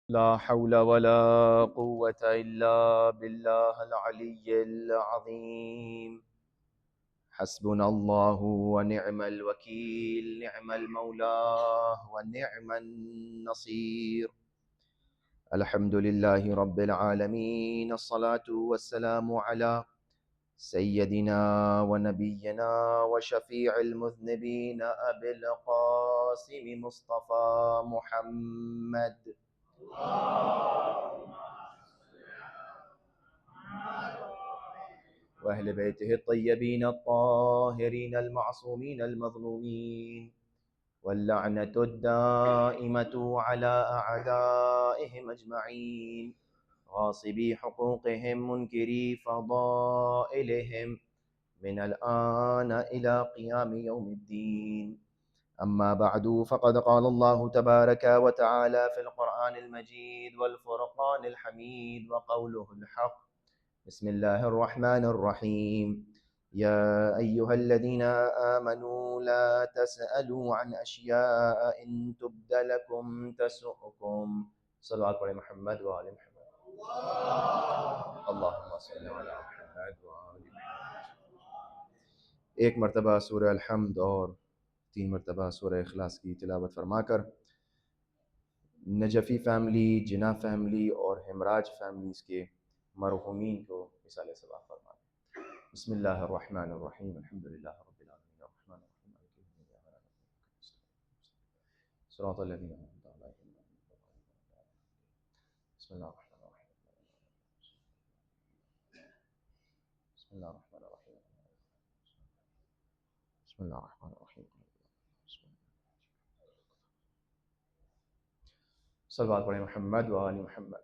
لا حول ولا قوة إلا بالله العلي العظيم. حسبنا الله ونعم الوكيل، نعم المولى ونعم النصير. الحمد لله رب العالمين، الصلاة والسلام على سيدنا ونبينا وشفيع المذنبين أبي القاسم مصطفى محمد وأهل بيته الطيبين الطاهرين المعصومين المظلومين، واللعنة الدائمة على أعدائهم أجمعين، غاصبي حقوقهم منكري فضائلهم، من الآن إلى قيام يوم الدين. أما بعد، فقد قال الله تبارك وتعالى في القرآن المجيد والفرقان الحميد وقوله الحق: بسم الله الرحمن الرحيم. يا أيها الذين آمنوا لا تسألوا عن أشياء إن تبد لكم تسؤكم. صلوات على محمد وآل محمد. اللهم صل على محمد وآل محمد. ایک مرتبہ سورہ الحمد اور 3 مرتبہ سورہ اخلاص کی تلاوت فرما کر نجفی فیملی، جناح فیملی اور ہمراج فیملیز کے مرحومین کو مثال ثواب فرما دیں۔ بسم اللہ الرحمن الرحیم، الحمدللہ رب العالمین الرحمن الرحیم مالک یوم الدین، صراط الذین انعمت علیہم۔ بسم اللہ الرحمن الرحیم، بسم اللہ الرحمن الرحیم، بسم اللہ الرحمن الرحیم۔ صلوات پڑھیں محمد و آل محمد۔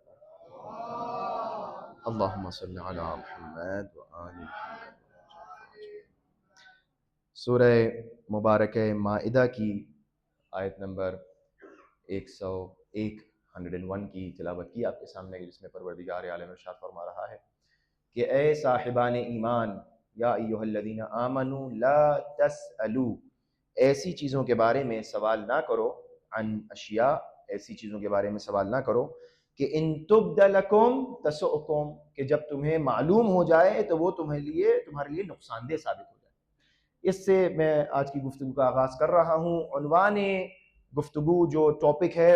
اللہم صلی علی محمد و آل محمد۔ سورہ مبارکہ مائدہ کی آیت نمبر 101 کی تلاوت کی آپ کے سامنے، جس میں پروردگار عالم ارشاد فرما رہا ہے کہ اے صاحبان ایمان، یا ایھا الذین آمنوا لا تسألوا، ایسی چیزوں کے بارے میں سوال نہ کرو، عن اشیاء، ایسی چیزوں کے بارے میں سوال نہ کرو کہ ان تبد لکم تسؤکم، کہ جب تمہیں معلوم ہو جائے تو وہ تمہارے لیے نقصان دہ ثابت ہو جائے۔ اس سے میں آج کی گفتگو کا آغاز کر رہا ہوں۔ عنوان گفتگو، جو ٹاپک ہے،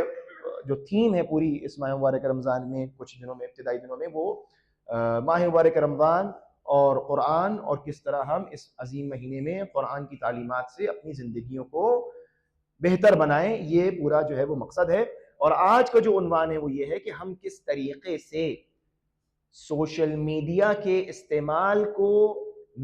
جو تھیم ہے پوری اس ماہ مبارک رمضان میں، کچھ دنوں میں، ابتدائی دنوں میں، وہ ماہ مبارک رمضان اور قرآن، اور کس طرح ہم اس عظیم مہینے میں قرآن کی تعلیمات سے اپنی زندگیوں کو بہتر بنائیں، یہ پورا جو ہے وہ مقصد ہے۔ اور آج کا جو عنوان ہے وہ یہ ہے کہ ہم کس طریقے سے سوشل میڈیا کے استعمال کو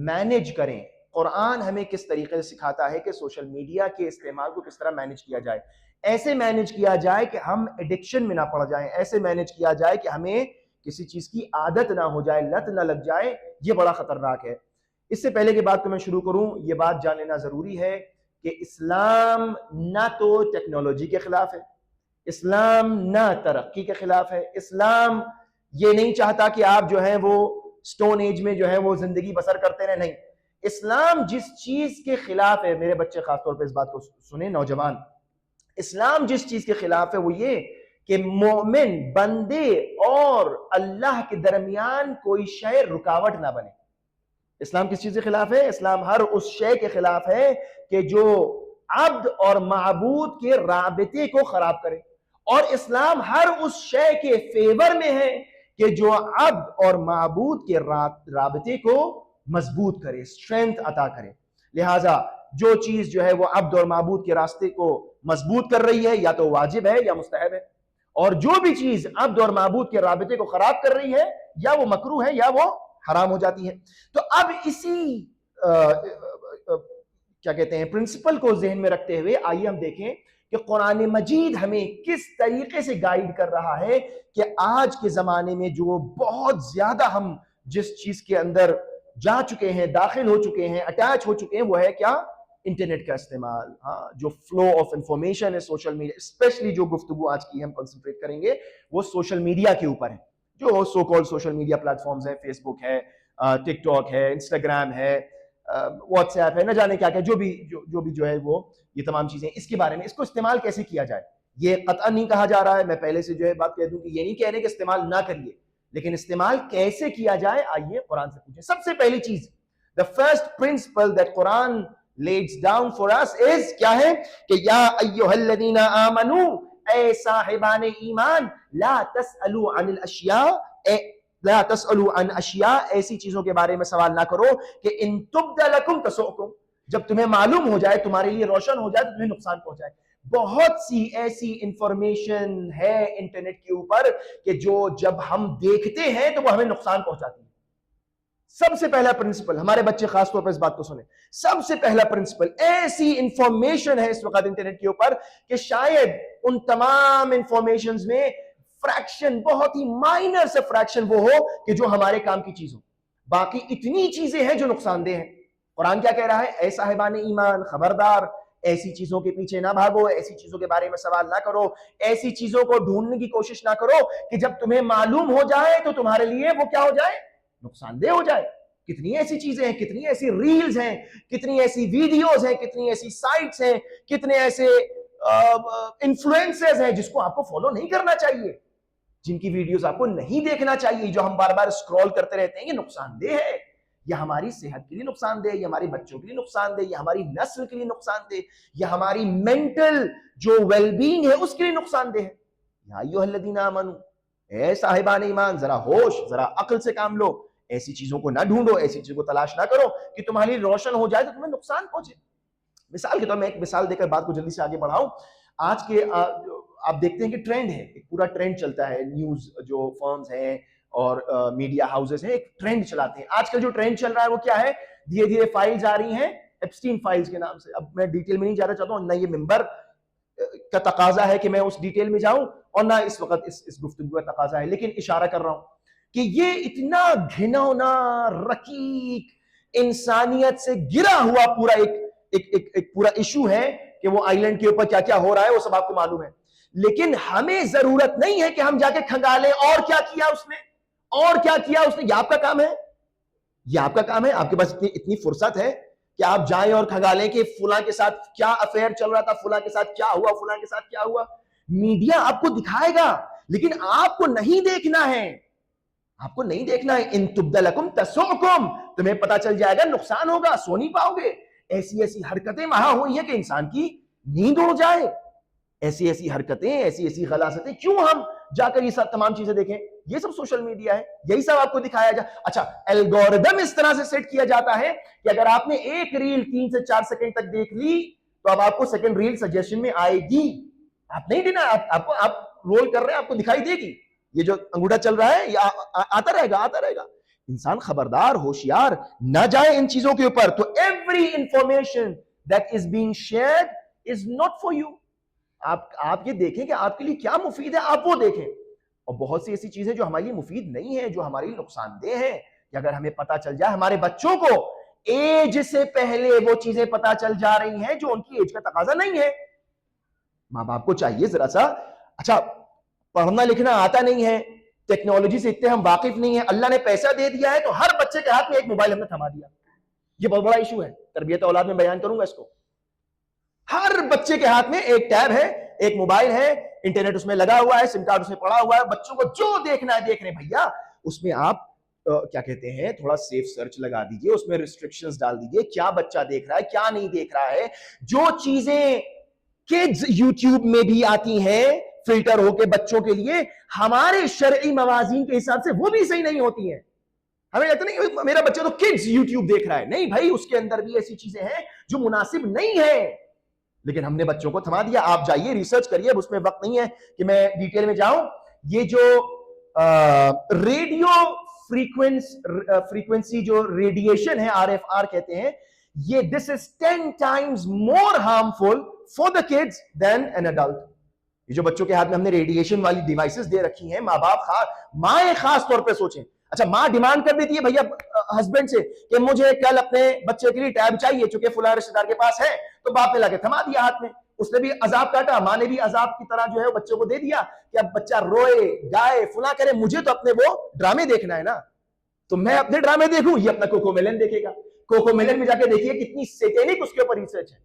مینیج کریں۔ قرآن ہمیں کس طریقے سے سکھاتا ہے کہ سوشل میڈیا کے استعمال کو کس طرح مینیج کیا جائے، ایسے مینیج کیا جائے کہ ہم ایڈکشن میں نہ پڑ جائیں، ایسے مینیج کیا جائے کہ ہمیں کسی چیز کی عادت نہ ہو جائے، لت نہ لگ جائے، یہ بڑا خطرناک ہے۔ اس سے پہلے کہ بات کو میں شروع کروں، یہ بات جان لینا ضروری ہے کہ اسلام نہ تو ٹیکنالوجی کے خلاف ہے، اسلام نہ ترقی کے خلاف ہے، اسلام یہ نہیں چاہتا کہ آپ جو ہیں وہ سٹون ایج میں جو ہے وہ زندگی بسر کرتے رہیں، نہیں۔ اسلام جس چیز کے خلاف ہے، میرے بچے خاص طور پہ اس بات کو سنیں، نوجوان، اسلام جس چیز کے خلاف ہے وہ یہ کہ مومن بندے اور اللہ کے درمیان کوئی شے رکاوٹ نہ بنے۔ اسلام کس چیز کے خلاف ہے؟ اسلام ہر اس شے کے خلاف ہے کہ جو عبد اور معبود کے رابطے کو خراب کرے، اور اسلام ہر اس شے کے فیور میں ہے کہ جو عبد اور معبود کے رابطے کو مضبوط کرے، اسٹرینتھ عطا کرے۔ لہٰذا جو چیز جو ہے وہ عبد اور معبود کے راستے کو مضبوط کر رہی ہے، یا تو واجب ہے یا مستحب ہے، اور جو بھی چیز عبد اور معبود کے رابطے کو خراب کر رہی ہے، یا وہ مکروہ ہے یا وہ حرام ہو جاتی ہے۔ تو اب اسی کیا کہتے ہیں پرنسپل کو ذہن میں رکھتے ہوئے آئیے ہم دیکھیں کہ قرآن مجید ہمیں کس طریقے سے گائیڈ کر رہا ہے کہ آج کے زمانے میں جو بہت زیادہ ہم جس چیز کے اندر جا چکے ہیں، داخل ہو چکے ہیں، اٹیچ ہو چکے ہیں، وہ ہے کیا؟ انٹرنیٹ کا استعمال۔ ہاں، جو فلو آف انفارمیشن ہے سوشل میڈیا، اسپیشلی جو گفتگو آج کی ہم کنسنٹریٹ کریں گے وہ سوشل میڈیا کے اوپر ہے۔ جو سو کال سوشل میڈیا پلیٹ فارمز ہیں، فیس بک ہے، ٹک ٹاک ہے، انسٹاگرام ہے، واٹس ایپ ہے، نہ جانے کیا کیا، جو بھی جو ہے وہ یہ تمام چیزیں، اس کے بارے میں اس کو استعمال کیسے کیا جائے، یہ قطعا نہیں کہا جا رہا ہے، میں پہلے سے جو ہے بات کہہ دوں کہ یہ نہیں کہہ رہے کہ استعمال نہ کریے، لیکن استعمال کیسے کیا جائے آئیے قرآن سے پوچھیں. سب سے پہلی چیز the first principle that Quran lays down for us is کیا ہے کہ یا ایھا الذین آمنو، اے صاحبان ایمان، لا تسألوا عن الاشیاء، لا تسألوا عن اشیاء، ایسی چیزوں کے بارے میں سوال نہ کرو کہ ان تبد لکم تسؤکم، جب تمہیں معلوم ہو جائے، تمہارے لیے روشن ہو جائے تو تمہیں نقصان پہنچائے. بہت سی ایسی انفارمیشن ہے انٹرنیٹ کے اوپر کہ جو جب ہم دیکھتے ہیں تو وہ ہمیں نقصان پہنچاتی ہے. سب سے پہلا پرنسپل، ہمارے بچے خاص طور پر اس بات کو سنیں، سب سے پہلا پرنسپل، ایسی انفارمیشن ہے اس وقت انٹرنیٹ کے اوپر کہ شاید ان تمام انفارمیشنز میں فریکشن، بہت ہی مائنر سے فریکشن وہ ہو کہ جو ہمارے کام کی چیز ہو، باقی اتنی چیزیں ہیں جو نقصان دہ ہیں. قرآن کیا کہہ رہا ہے؟ اے صاحبان ایمان، خبردار، ایسی چیزوں کے پیچھے نہ بھاگو، ایسی چیزوں کے بارے میں سوال نہ کرو، ایسی چیزوں کو ڈھونڈنے کی کوشش نہ کرو کہ جب تمہیں معلوم ہو جائے تو تمہارے لیے وہ کیا ہو جائے؟ نقصان دہ ہو جائے. کتنی ایسی چیزیں ہیں، کتنی ایسی ریلز ہیں، کتنی ایسی ویڈیوز ہیں، کتنی ایسی سائٹس ہیں، کتنے ایسے انفلوئنسرز ہیں جس کو آپ کو فالو نہیں کرنا چاہیے، جن کی ویڈیوز آپ کو نہیں دیکھنا چاہیے، جو ہم بار بار اسکرول کرتے رہتے ہیں. یہ نقصان دہ ہے، یہ ہماری صحت کے لیے نقصان دہ، یہ ہمارے بچوں کے لیے نقصان دہ، یہ ہماری نسل کے لیے نقصان دہ، یہ ہماری مینٹل جو ویل بینگ ہے اس کے لیے نقصان دہ ہے. یا ایھا الذین آمنو، اے صاحبان ایمان، ذرا ہوش، ذرا عقل سے کام لو، ایسی چیزوں کو نہ ڈھونڈو، ایسی چیزوں کو تلاش نہ کرو کہ تمہاری روشن ہو جائے تو تمہیں نقصان پہنچے. مثال کے طور میں ایک مثال دے کر بات کو جلدی سے آگے بڑھاؤں. آج کے آپ دیکھتے ہیں کہ ٹرینڈ ہے، ایک پورا ٹرینڈ چلتا ہے، نیوز جو فرمز ہیں اور میڈیا ہاؤسز ہیں ایک ٹرینڈ چلاتے ہیں. آج کل جو ٹرینڈ چل رہا ہے وہ کیا ہے؟ دھیرے دھیرے فائلز آ رہی ہیں ایپسٹین فائلز کے نام سے. اب میں ڈیٹیل میں نہیں جانا چاہتا ہوں، نہ یہ ممبر کا تقاضا ہے کہ میں اس ڈیٹیل میں جاؤں اور نہ اس وقت اس گفتگو کا تقاضا ہے، لیکن اشارہ کر رہا ہوں کہ یہ اتنا گھنونا، رقیق، انسانیت سے گرا ہوا پورا ایک پورا ایشو ہے کہ وہ آئی لینڈ کے اوپر کیا کیا ہو رہا ہے وہ سب آپ کو معلوم ہے. لیکن ہمیں ضرورت نہیں ہے کہ ہم جا کے کھنگالیں اور کیا کیا اس نے، اور کیا کیا اس نے. یہ آپ کا کام ہے، یہ آپ کا کام ہے. آپ کے پاس اتنی فرصت ہے کہ آپ جائیں اور کھنگالیں کہ فلاں کے ساتھ کیا افیئر چل رہا تھا، فلاں کے ساتھ کیا ہوا، فلاں کے ساتھ کیا ہوا. میڈیا آپ کو دکھائے گا لیکن آپ کو نہیں دیکھنا ہے، آپ کو نہیں دیکھنا ہے. ان تبد لکم تسؤکم، تمہیں پتا چل جائے گا نقصان ہوگا، سو نہیں پاؤ گے. ایسی ایسی حرکتیں وہاں ہوئی ہیں کہ انسان کی نیند اڑ جائے. ایسی ایسی حرکتیں، ایسی ایسی غلاستیں، کیوں ہم جا کر یہ سب تمام چیزیں دیکھیں؟ یہ سب سوشل میڈیا ہے، یہی سب آپ کو دکھایا جائے. اچھا، الگورتھم اس طرح سے سیٹ کیا جاتا ہے کہ اگر آپ نے ایک ریل 3 سے 4 سیکنڈ تک دیکھ لی تو اب آپ کو سیکنڈ ریل سجیشن میں آئے گی. آپ نہیں دینا، آپ رول کر رہے ہیں، آپ کو دکھائی دے گی. یہ جو انگوٹھا چل رہا ہے یہ آتا رہے گا، آتا رہے گا. انسان خبردار، ہوشیار نہ جائے ان چیزوں کے اوپر. تو every information that is being shared is not for you. آپ یہ دیکھیں کہ آپ کے لیے کیا مفید ہے، آپ وہ دیکھیں. اور بہت سی ایسی چیزیں جو ہمارے لیے مفید نہیں ہیں، جو ہمارے لیے نقصان دہ ہیں، کہ اگر ہمیں پتا چل جائے، ہمارے بچوں کو ایج سے پہلے وہ چیزیں پتا چل جا رہی ہیں جو ان کی ایج کا تقاضا نہیں ہے. ماں باپ کو چاہیے ذرا سا، اچھا پڑھنا لکھنا آتا نہیں ہے، ٹیکنالوجی سے اتنے ہم واقف نہیں ہیں، اللہ نے پیسہ دے دیا ہے تو ہر بچے کے ہاتھ میں ایک موبائل ہم نے تھما دیا. یہ بہت بڑا ایشو ہے، تربیت اولاد میں بیان کروں گا اس کو. ہر بچے کے ہاتھ میں ایک ٹیب ہے، ایک موبائل ہے، انٹرنیٹ اس میں لگا ہوا ہے، سم کارڈ اس میں پڑا ہوا ہے. بچوں کو جو دیکھنا ہے دیکھ رہے ہیں. بھیا اس میں آپ کیا کہتے ہیں، تھوڑا سیف سرچ لگا دیجئے، اس میں ریسٹرکشنز ڈال دیجئے، کیا بچہ دیکھ رہا ہے کیا نہیں دیکھ رہا ہے. جو چیزیں کڈز یوٹیوب میں بھی آتی ہیں فلٹر ہو کے بچوں کے لیے، ہمارے شرعی موازین کے حساب سے وہ بھی صحیح نہیں ہوتی ہیں. ہمیں کہتے نہیں میرا بچہ تو کڈز یوٹیوب دیکھ رہا ہے. نہیں بھائی، اس کے اندر بھی ایسی چیزیں ہیں جو مناسب نہیں ہیں، لیکن ہم نے بچوں کو تھما دیا. آپ جائیے ریسرچ کریے، اب اس میں وقت نہیں ہے کہ میں ڈیٹیل میں جاؤں. یہ جو ریڈیو فریکوینسی جو ریڈیشن ہے، RFR کہتے ہیں، یہ this is 10 times more harmful for the kids than an adult. یہ جو بچوں کے ہاتھ میں ہم نے ریڈیشن والی ڈیوائسز دے رکھی ہیں، ماں باپ مائیں خاص طور پہ سوچیں. اچھا، ماں ڈیمانڈ کر دیتی ہے بھیا ہسبینڈ سے کہ مجھے کل اپنے بچے کے لیے ٹیب چاہیے چونکہ فلاں رشتے دار کے پاس ہے، تو باپ نے لا کے تھما دیا ہاتھ میں. اس نے بھی عذاب کاٹا، ماں نے بھی عذاب کی طرح جو ہے بچوں کو دے دیا کہ اب بچہ روئے گائے فلاں کرے. مجھے تو اپنے وہ ڈرامے دیکھنا ہے نا، تو میں اپنے ڈرامے دیکھوں، یہ اپنا کوکو میلن دیکھے گا. کوکو میلن میں جا کے دیکھیے کتنی سیٹینک اس کے اوپر ریسرچ ہے،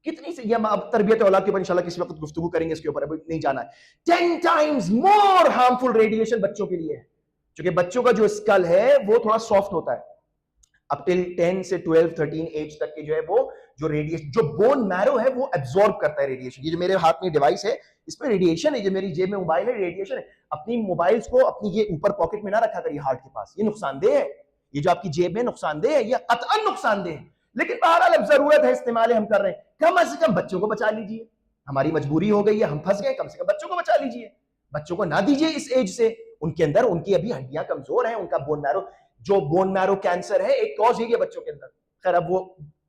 کتنی سی، یہ اب تربیت اولاد کے اوپر انشاءاللہ کسی وقت گفتگو کریں گے اس کے اوپر، ابھی نہیں جانا ہے. 10 times more harmful ریڈیشن بچوں کے لیے ہے، چونکہ بچوں کا جو اسکل ہے وہ تھوڑا سافٹ ہوتا ہے. اب ٹل 10 سے 12 13 ایج تک کے جو ہے وہ جو ریڈیشن، جو بون میرو ہے وہ ایبزارب کرتا ہے ریڈیشن. یہ جو میرے ہاتھ میں ڈیوائس ہے اس میں ریڈیشن ہے، جو میری جیب میں موبائل ہے ریڈیشن ہے. اپنی موبائلز کو اپنی یہ اوپر پاکٹ میں نہ رکھا کریے ہارٹ کے پاس، یہ نقصان دہ ہے. یہ جو آپ کی جیب میں نقصان دہ ہے، یہ قطعاً نقصان دہ ہے. لیکن بہرحال اب ضرورت ہے استعمال ہم کر رہے ہیں، کم از کم بچوں کو بچا لیجیے. ہماری مجبوری ہو گئی ہے، ہم پھنس گئے، کم سے کم بچوں کو بچا لیجیے. بچوں کو نہ دیجیے اس ایج سے، ان کے اندر ان کی ابھی ہڈیاں کمزور ہیں، ان کا بون میرو، جو بون میرو کینسر ہے ایک کاز ہے بچوں کے اندر. خیر اب وہ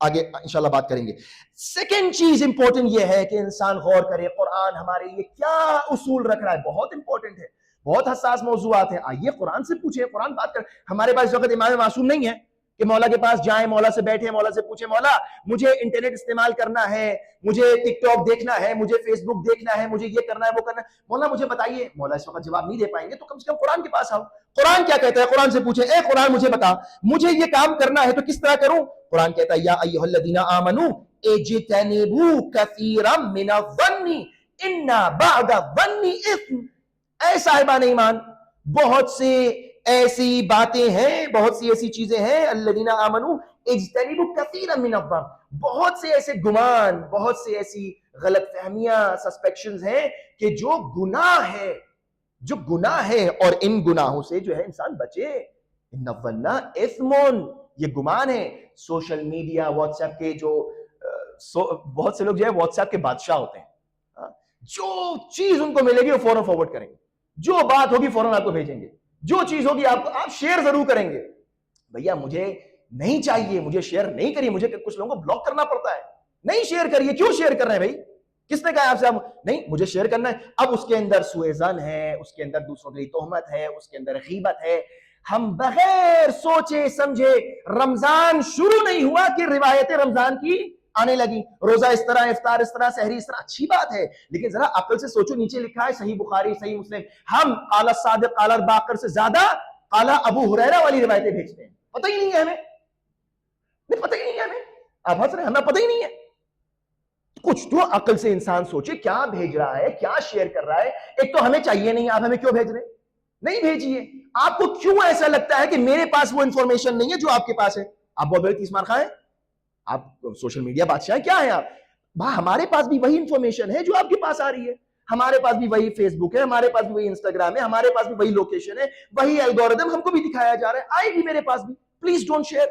آگے انشاءاللہ بات کریں گے. سیکنڈ چیز امپورٹنٹ یہ ہے کہ انسان غور کرے قرآن ہمارے لیے کیا اصول رکھ رہا ہے. بہت امپورٹنٹ ہے، بہت حساس موضوعات ہیں. آئیے قرآن سے پوچھیں، قرآن بات کر. ہمارے پاس اس وقت امام معصوم نہیں ہے کہ مولا کے پاس جائیں، مولا سے بیٹھیں، مولا سے پوچھیں مولا مجھے انٹرنیٹ استعمال کرنا ہے، مجھے ٹک ٹاک دیکھنا ہے، مجھے فیس بک دیکھنا ہے، مجھے یہ کرنا ہے وہ کرنا ہے، مولا مجھے بتائیے. مولا اس وقت جواب نہیں دے پائیں گے تو کم سے کم قرآن کے پاس آؤ. قرآن کیا کہتا ہے؟ قرآن سے پوچھیں، اے قرآن مجھے بتا مجھے یہ کام کرنا ہے تو کس طرح کروں؟ قرآن کہتا ہے یا ایھا الذین آمنوا اجتنبوا کثیرا من الظن ان بعض الظن اثم. اے صاحبان ایمان، بہت سے ایسی باتیں ہیں، بہت سی ایسی چیزیں ہیں، الذین آمنوا اجتنبوا کثیرا من الظن، بہت سے ایسے گمان، بہت سے ایسی غلط فہمیاں، سسپیکشنز ہیں کہ جو گناہ ہے، جو گناہ ہے، اور ان گناہوں سے جو ہے انسان بچے. ان الظن اثم، یہ گمان ہے. سوشل میڈیا، واٹس ایپ کے جو بہت سے لوگ جو ہے واٹس ایپ کے بادشاہ ہوتے ہیں. جو چیز ان کو ملے گی وہ فوراً فارورڈ کریں گے، جو بات ہوگی فوراً آپ کو بھیجیں گے، جو چیز ہوگی آپ شیئر ضرور کریں گے. بھیا مجھے نہیں چاہیے، مجھے شیئر نہیں کریے. مجھے کچھ لوگوں کو بلاک کرنا پڑتا ہے، نہیں شیئر کریے. کیوں شیئر کر رہے ہیں بھائی؟ کس نے کہا آپ سے نہیں مجھے شیئر کرنا ہے؟ اب اس کے اندر سوء ظن ہے، اس کے اندر دوسروں کے لیے تہمت ہے، اس کے اندر غیبت ہے. ہم بغیر سوچے سمجھے، رمضان شروع نہیں ہوا کہ روایتیں رمضان کی آنے لگی. روزہ اس طرح، افطار اس طرح، سحری اس طرح، اچھی بات ہے، لیکن ذرا عقل سے سوچو. نیچے لکھا ہے صحیح بخاری، صحیح مسلم، ہم قال الصادق قال الباقر سے زیادہ قال ابو ہریرہ والی روایتیں بھیجتے ہیں. پتہ ہی نہیں ہے ہمیں، نہیں پتہ ہی نہیں ہے ہمیں. آپ ہنس رہے ہیں، ہمیں پتہ ہی نہیں ہے. کچھ تو عقل سے انسان سوچے کیا بھیج رہا ہے، کیا شیئر کر رہا ہے. ایک تو ہمیں چاہیے نہیں، آپ ہمیں کیوں بھیج رہے ہیں؟ نہیں بھیجیے. آپ کو کیوں ایسا لگتا ہے کہ میرے پاس وہ انفارمیشن نہیں ہے جو آپ کے پاس ہے؟ آپ بہت بڑے تیس مار خواہ ہیں، آپ سوشل میڈیا بادشاہ کیا ہیں آپ؟ ہمارے پاس بھی وہی انفارمیشن ہے جو آپ کے پاس آ رہی ہے. ہمارے پاس بھی وہی فیس بک ہے، ہمارے پاس بھی وہی انسٹاگرام ہے، ہمارے پاس بھی وہی لوکیشن ہے، وہی الگورتھم ہم کو بھی دکھایا جا رہا ہے. آئے گی میرے پاس بھی. Please don't share.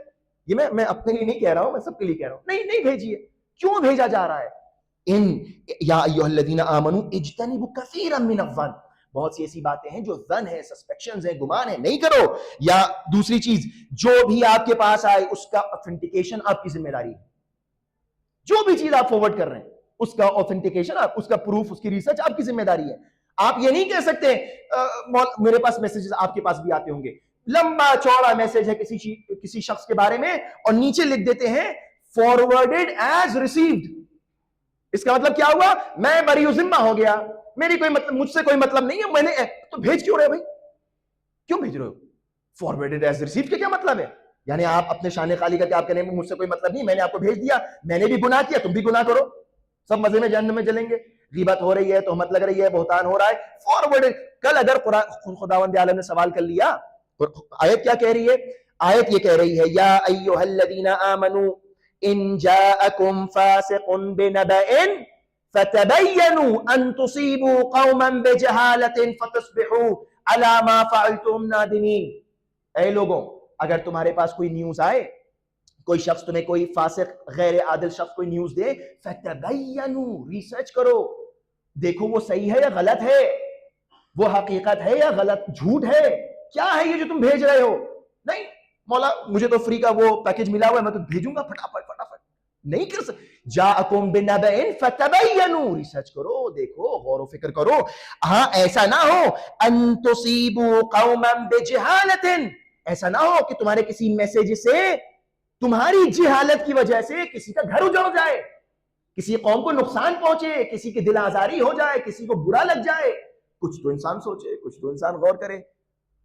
یہ میں اپنے لیے نہیں کہہ رہا ہوں، میں سب کے لیے کہہ رہا ہوں. نہیں بھیجیے. کیوں بھیجا جا رہا ہے؟ ان یا ایھا الذین آمنوا اجتنبوا کثیرا من الظن، بہت سی ایسی باتیں ہیں جو ظن ہے، سسپیکشنز ہیں، گمان ہے، نہیں کرو. یا دوسری چیز، جو بھی آپ کے پاس آئے اس کا اوتھینٹیکیشن آپ کی ذمہ داری ہے. جو بھی چیز آپ فارورڈ کر رہے ہیں اس کا اوتھینٹیکیشن، اس کا پروف، اس کی ریسرچ آپ کی ذمہ داری ہے. آپ یہ نہیں کہہ سکتے میرے پاس میسیجز آپ کے پاس بھی آتے ہوں گے، لمبا چوڑا میسج ہے کسی شخص کے بارے میں اور نیچے لکھ دیتے ہیں فارورڈڈ ایز ریسیوڈ. اس کا مطلب کیا ہوا؟ میں بری ذمہ ہو گیا، میری کوئی مطلب، مجھ سے کوئی مطلب نہیں ہے. میں نے تو بھیج کیوں رہے بھائی؟ کیوں بھیج رہے ہو؟ فارورڈڈ ایز ریسیوڈ کا کیا مطلب ہے؟ یعنی آپ اپنے شان خالی کا کہ آپ کہنے مجھ سے کوئی مطلب نہیں، میں نے آپ کو بھیج دیا، میں نے بھی گناہ کیا، تم بھی گناہ کرو، سب مزے میں جہنم میں جلیں گے. غیبت ہو رہی ہے، تہمت لگ رہی ہے، بہتان ہو رہا ہے، فارورڈ. کل اگر خداوند عالم نے سوال کر لیا، آیت کیا کہہ رہی ہے؟ آیت یہ کہہ رہی ہے یا ایھا الذین آمنوا ان جاءکم فاسق بنبأ فتبینوا ان تصیبوا قوما بجہالۃ فتصبحوا علی ما فعلتم نادمین. اے لوگوں، اگر تمہارے پاس کوئی نیوز آئے، کوئی شخص تمہیں کوئی فاسق غیر عادل شخص کوئی نیوز دے، فتبینوا، ریسرچ کرو، دیکھو وہ صحیح ہے یا غلط ہے، وہ حقیقت ہے یا غلط جھوٹ ہے، کیا ہے یہ جو تم بھیج رہے ہو. نہیں مولا مجھے تو فری کا وہ پیکج ملا ہوا ہے، میں تو بھیجوں گا فٹافٹ. نہیں کر سکتے. جاءکم بنبأ فتبینوا، ریسرچ کرو، دیکھو، غور و فکر کرو. ہاں ایسا نہ ہو ان تصیبوا قوما بجہالۃ، ایسا نہ ہو کہ تمہارے کسی میسج سے، تمہاری جہالت کی وجہ سے کسی کا گھر اجڑ جائے، کسی قوم کو نقصان پہنچے، کسی کی دل آزاری ہو جائے، کسی کو برا لگ جائے. کچھ تو انسان سوچے، کچھ تو انسان غور کرے.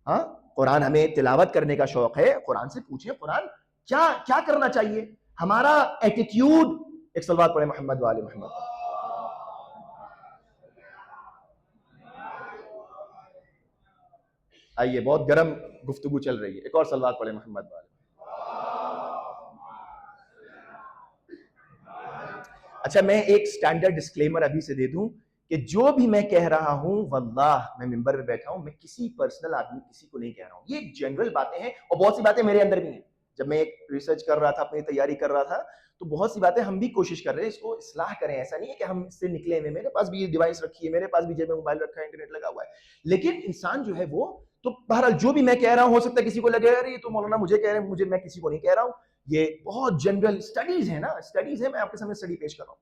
ہاں قرآن ہمیں تلاوت کرنے کا شوق ہے، قرآن سے پوچھیں قرآن کیا کرنا چاہیے. ہمارا ایٹیٹیوڈ ایک صلوات پڑھیں محمد وآل محمد. آئیے بہت گرم گفتگو چل رہی ہے, ایک اور صلوات پڑھیں محمد وآل. اچھا میں ایک سٹینڈرڈ ڈسکلیمر ابھی سے دے دوں کہ جو بھی میں کہہ رہا ہوں واللہ میں ممبر پہ بیٹھا ہوں, میں کسی پرسنل آدمی کسی کو نہیں کہہ رہا ہوں, یہ جنرل باتیں ہیں اور بہت سی باتیں میرے اندر بھی ہیں. جب میں ایک ریسرچ کر رہا تھا, اپنی تیاری کر رہا تھا, تو بہت سی باتیں ہم بھی کوشش کر رہے ہیں اس کو اصلاح کریں. ایسا نہیں ہے کہ ہم اس سے نکلے ہوئے, میرے پاس بھی یہ ڈیوائس رکھی ہے, میرے پاس بھی جیب میں موبائل رکھا ہے, انٹرنیٹ لگا ہوا ہے, لیکن انسان جو ہے وہ تو بہرحال جو بھی میں کہہ رہا ہوں ہو سکتا ہے کسی کو لگے ارے یہ تو مولانا مجھے کہہ رہے ہیں, مجھے, میں کسی کو نہیں کہہ رہا ہوں. یہ بہت جنرل اسٹڈیز ہے نا, اسٹڈیز ہے, میں آپ کے سامنے اسٹڈی پیش کر رہا ہوں.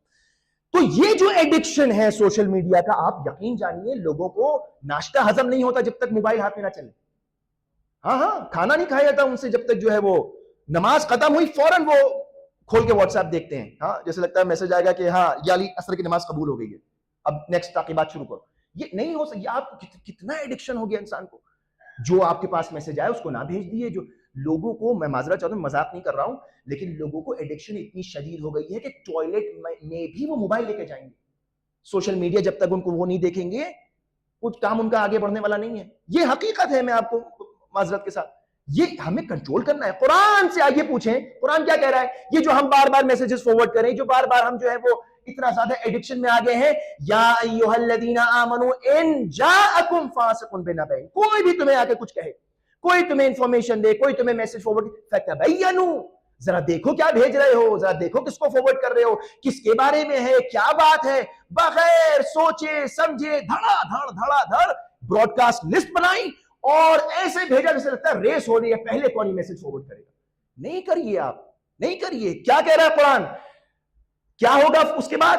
تو یہ جو ایڈکشن ہے سوشل میڈیا کا, آپ یقین جانیے لوگوں کو ناشتہ ہضم نہیں ہوتا جب تک موبائل ہاتھ میں نہ چلے. ہاں کھانا نہیں کھایا جاتا ان سے جب تک جو ہے وہ نماز ختم ہوئی فوراً وہ کھول کے واٹس ایپ دیکھتے ہیں. ہاں جیسے لگتا ہے میسج آئے گا کہ ہاں یہ علی عصر کی نماز قبول ہو گئی ہے, اب نیکسٹ تعقیبات شروع کرو. یہ نہیں ہو سکتا. آپ کو کتنا ایڈکشن ہو گیا انسان کو, جو آپ کے پاس میسج آئے اس کو نہ بھیج دیے. جو لوگوں کو, میں معذرت چاہتا ہوں, مذاق نہیں کر رہا ہوں, لیکن لوگوں کو ایڈکشن اتنی شدید ہو گئی ہے کہ ٹوائلٹ میں بھی وہ موبائل لے کے جائیں گے. سوشل میڈیا جب تک ان کو وہ نہیں دیکھیں گے کچھ کام ان کا آگے بڑھنے والا نہیں ہے. یہ حقیقت ہے, میں آپ کو معذرت کے ساتھ, یہ ہمیں کنٹرول کرنا ہے. قرآن سے آئیے پوچھیں قرآن کیا کہہ رہا ہے. یہ جو ہم بار بار میسیجز فارورڈ کریں, جو بار بار ہم جو ہے وہ اتنا زیادہ ایڈکشن میں آگے ہیں, یا ایھا الذین آمنوا ان جاءکم فاسق بنبأ, کوئی بھی تمہیں آ کے کچھ کہے, کوئی تمہیں انفارمیشن دے, کوئی تمہیں میسج فارورڈ, فتبینوا, ذرا دیکھو کیا بھیج رہے ہو, ذرا دیکھو کس کو فارورڈ کر رہے ہو, کس کے بارے میں ہے, کیا بات ہے. بغیر سوچے سمجھے دھڑا دھڑ براڈ کاسٹ لسٹ بنائی اور ایسے بھیجا جیسے لگتا ہے ریس ہو رہی ہے, پہلے کون ہی میسج فارورڈ کرے گا. نہیں کریے, آپ نہیں کریے. کیا کہہ رہا ہے قرآن, کیا ہوگا اس کے بعد,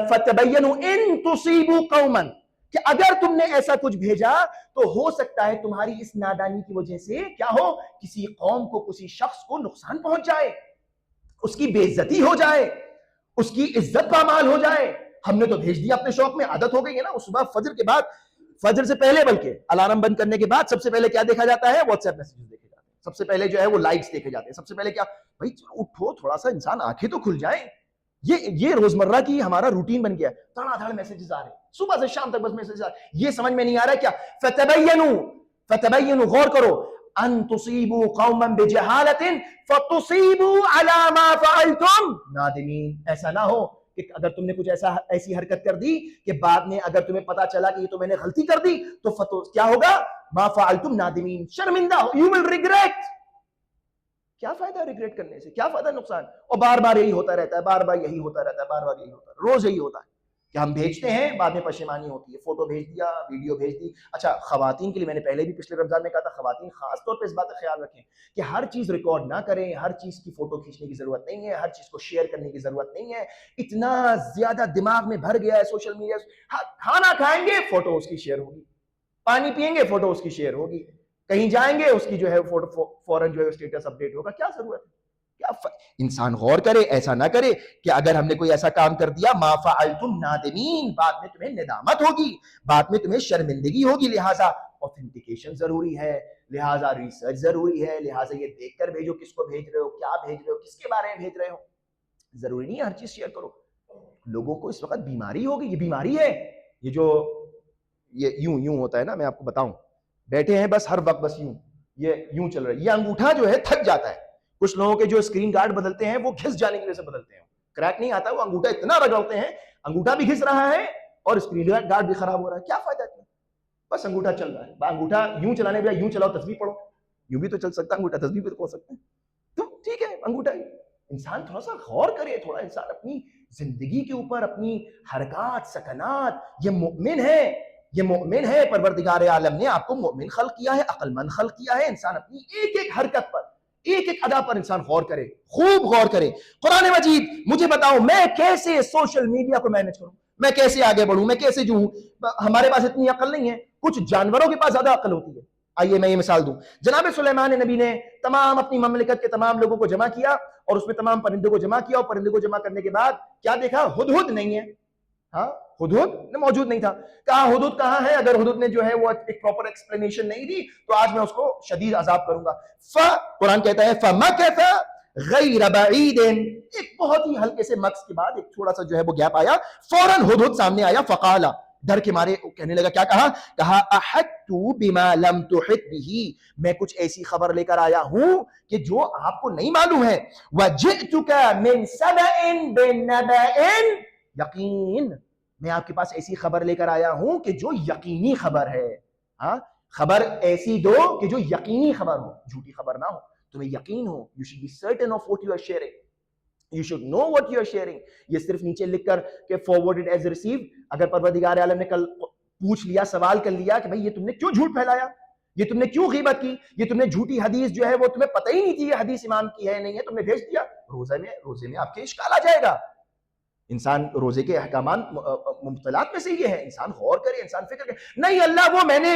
فتبینوا ان تصیبوا قوما, کہ اگر تم نے ایسا کچھ بھیجا تو ہو سکتا ہے تمہاری اس نادانی کی وجہ سے کیا ہو, کسی قوم کو, کسی شخص کو نقصان پہنچ جائے, اس کی بے عزتی ہو جائے, اس کی عزت پامال ہو جائے. ہم نے تو بھیج دیا اپنے شوق میں, عادت ہو گئی ہے نا. اس صبح فجر کے بعد, فجر سے پہلے بلکہ الارم بند کرنے کے بعد سب سے پہلے کیا دیکھا جاتا ہے, واٹس ایپ میسیجز دیکھے جاتے ہیں. سب سے پہلے جو ہے وہ لائکس دیکھے جاتے ہیں. سب سے پہلے کیا, بھائی اٹھو تھوڑا سا, انسان آنکھیں تو کھل جائیں. یہ روزمرہ کی ہمارا روٹین بن گیا ہے. دھڑا دھڑ میسیجز آ رہے ہیں صبح سے شام تک, بس میسیجز آ رہے ہیں. یہ سمجھ میں نہیں آ رہا ہے کیا, فتبینوا, غور کرو, ان تصیبوا قوما بجہالۃ فتصیبوا علی ما فعلتم نادمین. ایسا نہ ہو کہ اگر تم نے کچھ ایسی حرکت کر دی کہ بعد میں اگر تمہیں پتا چلا کہ یہ تو میں نے غلطی کر دی, تو کیا ہوگا, ما فعلتم نادمین, شرمندہ ہو, یو ول ریگریٹ. کیا فائدہ ریگریٹ کرنے سے, کیا فائدہ, نقصان. اور بار بار یہی ہوتا رہتا ہے, بار بار یہی ہوتا رہتا ہے, بار بار یہی ہوتا ہے, روز یہی ہوتا ہے کہ ہم بھیجتے ہیں, بعد میں پشیمانی ہوتی ہے. فوٹو بھیج دیا, ویڈیو بھیج دی. اچھا خواتین کے لیے میں نے پہلے بھی پچھلے رمضان میں کہا تھا, خواتین خاص طور پہ اس بات کا خیال رکھیں کہ ہر چیز ریکارڈ نہ کریں, ہر چیز کی فوٹو کھینچنے کی ضرورت نہیں ہے, ہر چیز کو شیئر کرنے کی ضرورت نہیں ہے. اتنا زیادہ دماغ میں بھر گیا ہے سوشل میڈیا. کھانا کھائیں گے فوٹو اس کی شیئر ہوگی, پانی پئیں گے فوٹو اس کی شیئر ہوگی, کہیں جائیں گے اس کی جو ہے فوراً جو ہے اسٹیٹس اپڈیٹ ہوگا. کیا ضرورت ہے, کیا انسان غور کرے, ایسا نہ کرے کہ اگر ہم نے کوئی ایسا کام کر دیا, ما فعلتم نادمین, بعد میں تمہیں ندامت ہوگی, بعد میں تمہیں شرمندگی ہوگی. لہٰذا اوتھینٹیکیشن ضروری ہے, لہٰذا ریسرچ ضروری ہے, لہٰذا یہ دیکھ کر بھیجو کس کو بھیج رہے ہو, کیا بھیج رہے ہو, کس کے بارے میں بھیج رہے ہو. ضروری نہیں ہے ہر چیز شیئر کرو. لوگوں کو اس وقت بیماری ہوگی, یہ بیماری ہے. یہ جو یہ یوں ہوتا ہے نا, میں آپ کو بتاؤں, بیٹھے ہیں بس ہر وقت بس یہ یوں چل رہا ہے. یہ انگوٹھا جو ہے تھک جاتا ہے. کچھ لوگوں کے جو اسکرین گارڈ بدلتے ہیں وہ گھس جانے کی وجہ سے بدلتے ہیں, کریک نہیں آتا, وہ انگوٹھا اتنا رگڑتے ہیں, انگوٹھا بھی گھس رہا ہے اور اسکرین گارڈ بھی خراب ہو رہا ہے. کیا فائدہ ہے, بس انگوٹھا چل رہا ہے. انگوٹھا یوں چلانے بجائے یوں چلاؤ, تسبیح پڑھو. یوں بھی تو چل سکتا ہے انگوٹھا, تسبیح بھی تو پڑھ سکتے ہیں. تو ٹھیک ہے انگوٹھا. انسان تھوڑا سا غور کرے, تھوڑا انسان اپنی زندگی کے اوپر, اپنی حرکات سکنات. یہ مؤمن ہے. پروردگار عالم نے آپ کو مؤمن خلق کیا ہے, عقل مند خلق کیا ہے. انسان اپنی ایک ایک حرکت پر, ایک ایک ادا پر انسان غور کرے, خوب غور کرے. قرآن مجید مجھے بتاؤ میں کیسے سوشل میڈیا کو مینج کروں, میں کیسے آگے بڑھوں, میں کیسے جو ہوں. ہمارے پاس اتنی عقل نہیں ہے, کچھ جانوروں کے پاس زیادہ عقل ہوتی ہے. آئیے میں یہ مثال دوں. جناب سلیمان نبی نے تمام اپنی مملکت کے تمام لوگوں کو جمع کیا اور اس میں تمام پرندوں کو جمع کیا, اور پرندوں کو جمع کرنے کے بعد کیا دیکھا, ہدہد نہیں ہے. ہاں ہدہد موجود نہیں تھا. کہا ہدہد کہاں ہے, اگر ہدہد نے جو ہے وہ ایک پراپر ایکسپلینیشن نہیں دی تو آج میں اس کو شدید عذاب کروں گا. قرآن کہتا ہے فَمَكَثَ غیر بعید، ایک بہت ہی ہلکے سے مکس کے بعد ایک تھوڑا سا جو ہے وہ گیپ آیا، فوراً ہدہد سامنے آیا، فقال، ڈر کے مارے کہنے لگا، کیا کہا احطت بما لم تحط به، میں کچھ ایسی خبر لے کر آیا ہوں کہ جو آپ کو نہیں معلوم ہے، وجئتک من سبأ بنبأ یقین، میں آپ کے پاس ایسی خبر لے کر آیا ہوں کہ جو یقینی خبر ہے، ہاں خبر ایسی دو کہ جو یقینی خبر ہو، جھوٹی خبر نہ ہو، تمہیں یقین ہو. You should be certain of what you are sharing. You should know what you are sharing. یہ صرف نیچے لکھ کر کہ forwarded as received. اگر پروردگار عالم نے کل پوچھ لیا، سوال کر لیا کہ بھئی یہ تم نے کیوں جھوٹ پھیلایا، یہ تم نے کیوں غیبت کی، یہ تم نے جھوٹی حدیث جو ہے وہ تمہیں پتہ ہی نہیں تھی یہ حدیث امام کی ہے نہیں ہے، تم نے بھیج دیا، روزے میں آپ کے اشکال آ جائے گا. انسان روزے کے احکامات مبطلات میں سے یہ ہے، انسان غور کرے، انسان فکر کرے. نہیں اللہ وہ میں نے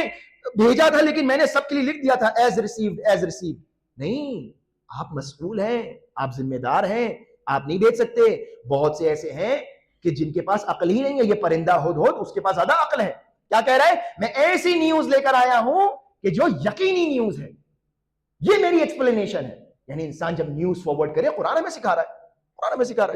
بھیجا تھا لیکن میں نے سب کے لیے لکھ دیا تھا as received. نہیں، آپ مسئول ہیں، آپ ذمہ دار ہیں، آپ نہیں بھیج سکتے. بہت سے ایسے ہیں کہ جن کے پاس عقل ہی نہیں ہے، یہ پرندہ ہدہد اس کے پاس زیادہ عقل ہے. کیا کہہ رہا ہے؟ میں ایسی نیوز لے کر آیا ہوں کہ جو یقینی نیوز ہے، یہ میری ایکسپلینیشن ہے. یعنی انسان جب نیوز فارورڈ کرے، قرآن ہمیں سکھا رہا ہے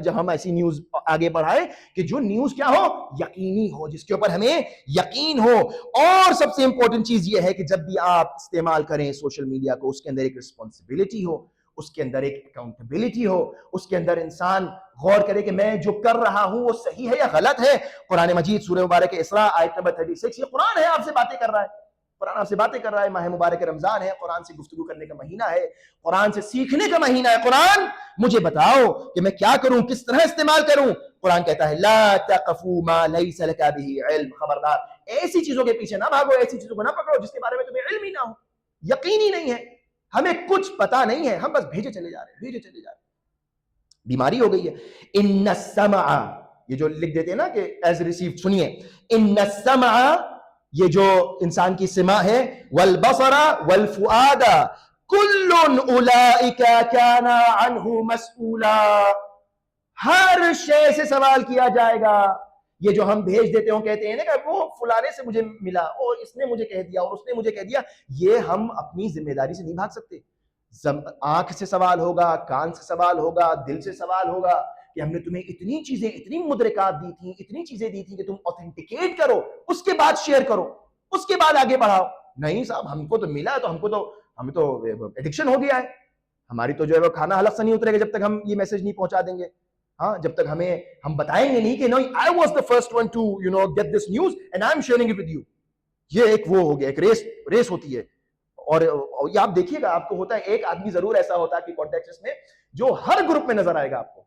جب ہم ایسی نیوز آگے بڑھائے کہ جو نیوز کیا ہو، یقینی ہو، جس کے اوپر ہمیں یقین ہو. اور سب سے امپورٹنٹ چیز یہ ہے کہ جب بھی آپ استعمال کریں سوشل میڈیا کو، اس کے اندر ایک رسپانسبلٹی ہو، اس کے اندر ایک اکاؤنٹیبلٹی ہو، اس کے اندر انسان غور کرے کہ میں جو کر رہا ہوں وہ صحیح ہے یا غلط ہے. قرآن مجید سورہ مبارک اسراء آیت نمبر 36، یہ قرآن ہے، آپ سے باتیں کر رہا ہے، قرآن آپ سے باتیں کر رہا ہے. ماہ مبارک رمضان ہے، قرآن سے گفتگو کرنے کا مہینہ ہے، قرآن سے سیکھنے کا مہینہ ہے. قرآن مجھے بتاؤ کہ میں کیا کروں، کس طرح استعمال کروں. قرآن کہتا ہے لا تقفوا ما ليس لك به علم، خبردار ایسی چیزوں کے پیچھے نہ بھاگو، ایسی چیزوں کو نہ پکڑو جس کے بارے میں تمہیں علم ہی نہ ہو، یقینی نہیں ہے، ہمیں کچھ پتا نہیں ہے، ہم بس بھیجے چلے جا رہے ہیں. بیماری ہو گئی ہے. ان السمع، یہ جو لکھ دیتے ہیں نا کہ ایز ریسیو، سنیے، ان السمع، یہ جو انسان کی سمع ہے، والبصر والفؤاد کل اولئک کان عنہ مسئولا، ہر شے سے سوال کیا جائے گا. یہ جو ہم بھیج دیتے ہوں، کہتے ہیں نا کہ وہ فلانے سے مجھے ملا اور اس نے مجھے کہہ دیا اور اس نے مجھے کہہ دیا، یہ ہم اپنی ذمہ داری سے نہیں بھاگ سکتے. آنکھ سے سوال ہوگا، کان سے سوال ہوگا، دل سے سوال ہوگا کہ ہم نے تمہیں اتنی چیزیں، اتنی مدرکات دی تھیں، اتنی چیزیں دی تھیں کہ تم اوتھینٹیکیٹ کرو، اس کے بعد شیئر کرو، اس کے بعد آگے بڑھاؤ. نہیں صاحب، ہم کو تو ملا ہے تو ہمیں تو ایڈکشن ہو گیا ہے، ہماری تو جو ہے وہ کھانا حلق سے نہیں اترے گا جب تک ہم یہ میسج نہیں پہنچا دیں گے. ہاں، جب تک ہم بتائیں گے نہیں کہ no I was the first one to get this news and I'm sharing it with you. یہ ایک وہ ہو گیا، ایک ریس ہوتی ہے. اور یہ آپ دیکھیے گا، آپ کو ہوتا ہے ایک آدمی ضرور ایسا ہوتا ہے کہ کانٹیکٹس میں جو ہر گروپ میں نظر آئے گا آپ کو،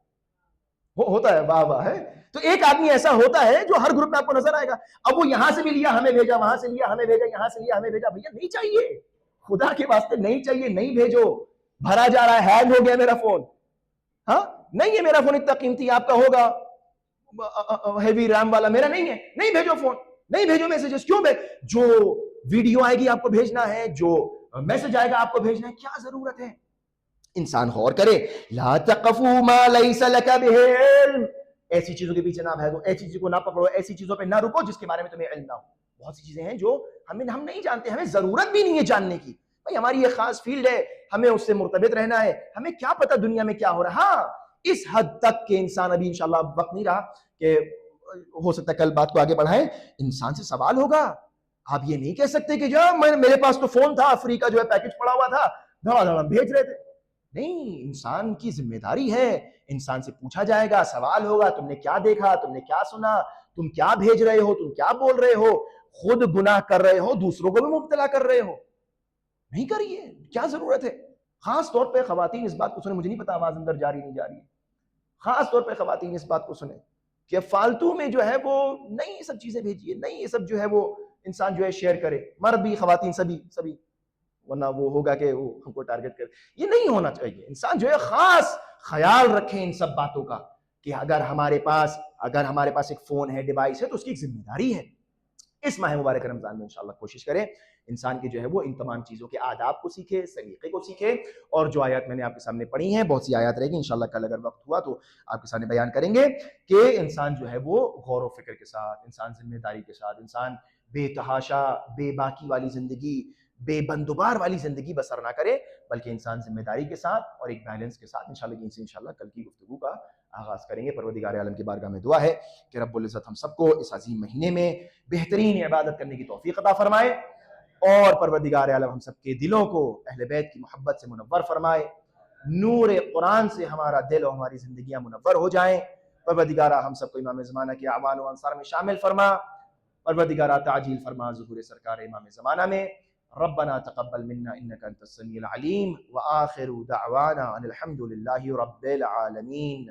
وہ ہوتا ہے، واہ واہ ہے. تو ایک آدمی ایسا ہوتا ہے جو ہر گروپ میں آپ کو نظر آئے گا. اب وہ یہاں سے بھی لیا ہمیں بھیجا، وہاں سے لیا ہمیں بھیجا، یہاں سے لیا ہمیں بھیجا. بھیا نہیں چاہیے، خدا کے واسطے نہیں چاہیے، نہیں بھیجو. بھرا جا رہا ہے، ہینگ ہو گیا میرا فون. ہاں نہیں ہے میرا فون اتنا قیمتی، آپ کا ہوگا ہیوی ریم والا، میرا نہیں ہے. نہیں بھیجو فون، نہیں بھیجو میسیجز. کیوں جو ویڈیو آئے گی آپ کو بھیجنا ہے، جو میسج آئے گا آپ کو بھیجنا ہے، کیا ضرورت ہے؟ انسان غور کرے. لا تقفوا ما ليس لك به علم، ایسی چیزوں کے پیچھے نہ بھاگو، ایسی چیزوں کو نہ پکڑو، ایسی چیزوں پہ نہ رکو جس کے بارے میں تمہیں علم نہ ہو. بہت سی چیزیں ہیں جو ہم نہیں جانتے، ہمیں ضرورت بھی نہیں ہے جاننے کی. بھائی ہماری یہ خاص فیلڈ ہے، ہمیں اس سے مرتبط رہنا ہے، ہمیں کیا پتہ دنیا میں کیا ہو رہا. ہاں اس حد تک کہ انسان، ابھی انشاءاللہ وقت نہیں رہا کہ ہو سکتا ہے کل بات کو آگے بڑھائیں، انسان سے سوال ہوگا. آپ یہ نہیں کہہ سکتے کہ جو میرے پاس تو فون تھا، فری کا جو ہے پیکج پڑا ہوا تھا، دھڑا دھڑا بھیج رہے تھے. نہیں، انسان کی ذمہ داری ہے، انسان سے پوچھا جائے گا، سوال ہوگا، تم نے کیا دیکھا، تم نے کیا سنا، تم کیا بھیج رہے ہو، تم کیا بول رہے ہو. خود گناہ کر رہے ہو، دوسروں کو بھی مبتلا کر رہے ہو. نہیں کریے، کیا ضرورت ہے. خاص طور پہ خواتین اس بات کو سنیں، مجھے نہیں پتا آواز اندر جاری نہیں جا رہی ہے، خاص طور پہ خواتین اس بات کو سنیں کہ فالتو میں جو ہے وہ نہیں یہ سب چیزیں بھیجیے، نہیں یہ سب جو ہے وہ انسان جو ہے شیئر کرے. مرد بھی، خواتین، سبھی، ورنہ وہ ہوگا کہ وہ ہم کو ٹارگٹ کرے. یہ نہیں ہونا چاہیے. انسان جو ہے خاص خیال رکھیں ان سب باتوں کا کہ اگر ہمارے پاس ایک فون ہے، ڈیوائس ہے، تو اس کی ایک ذمہ داری ہے. اس ماہ مبارک رمضان میں انشاءاللہ کوشش کریں انسان کی جو ہے وہ ان تمام چیزوں کے آداب کو سیکھے، سلیقے کو سیکھے. اور جو آیات میں نے آپ کے سامنے پڑھی ہیں، بہت سی آیات رہ گی، انشاءاللہ کل اگر وقت ہوا تو آپ کے سامنے بیان کریں گے کہ انسان جو ہے وہ غور و فکر کے ساتھ، انسان ذمہ داری کے ساتھ، انسان بے تحاشا، بے باکی والی زندگی بے بندوبار والی زندگی بسر نہ کرے، بلکہ انسان ذمہ داری کے ساتھ اور ایک بیلنس کے ساتھ انشاءاللہ یہیں سے انشاءاللہ کل کی گفتگو کا آغاز کریں گے۔ پروردگار عالم کی بارگاہ میں دعا ہے کہ رب العزت ہم سب کو اس عظیم مہینے میں بہترین عبادت کرنے کی توفیق عطا فرمائے، اور پروردگار عالم ہم سب کے دلوں کو اہل بیت کی محبت سے منور فرمائے، نور قرآن سے ہمارا دل اور ہماری زندگیاں منور ہو جائیں۔ پروردگارہ ہم سب کو امام زمانہ کے اعوان و انصار میں شامل فرما، پروردگارہ تعجیل فرما ظہور سرکار امام زمانہ میں۔ ربنا تقبل منا انك انت السميع العليم، واخر دعوانا ان الحمد لله رب العالمين۔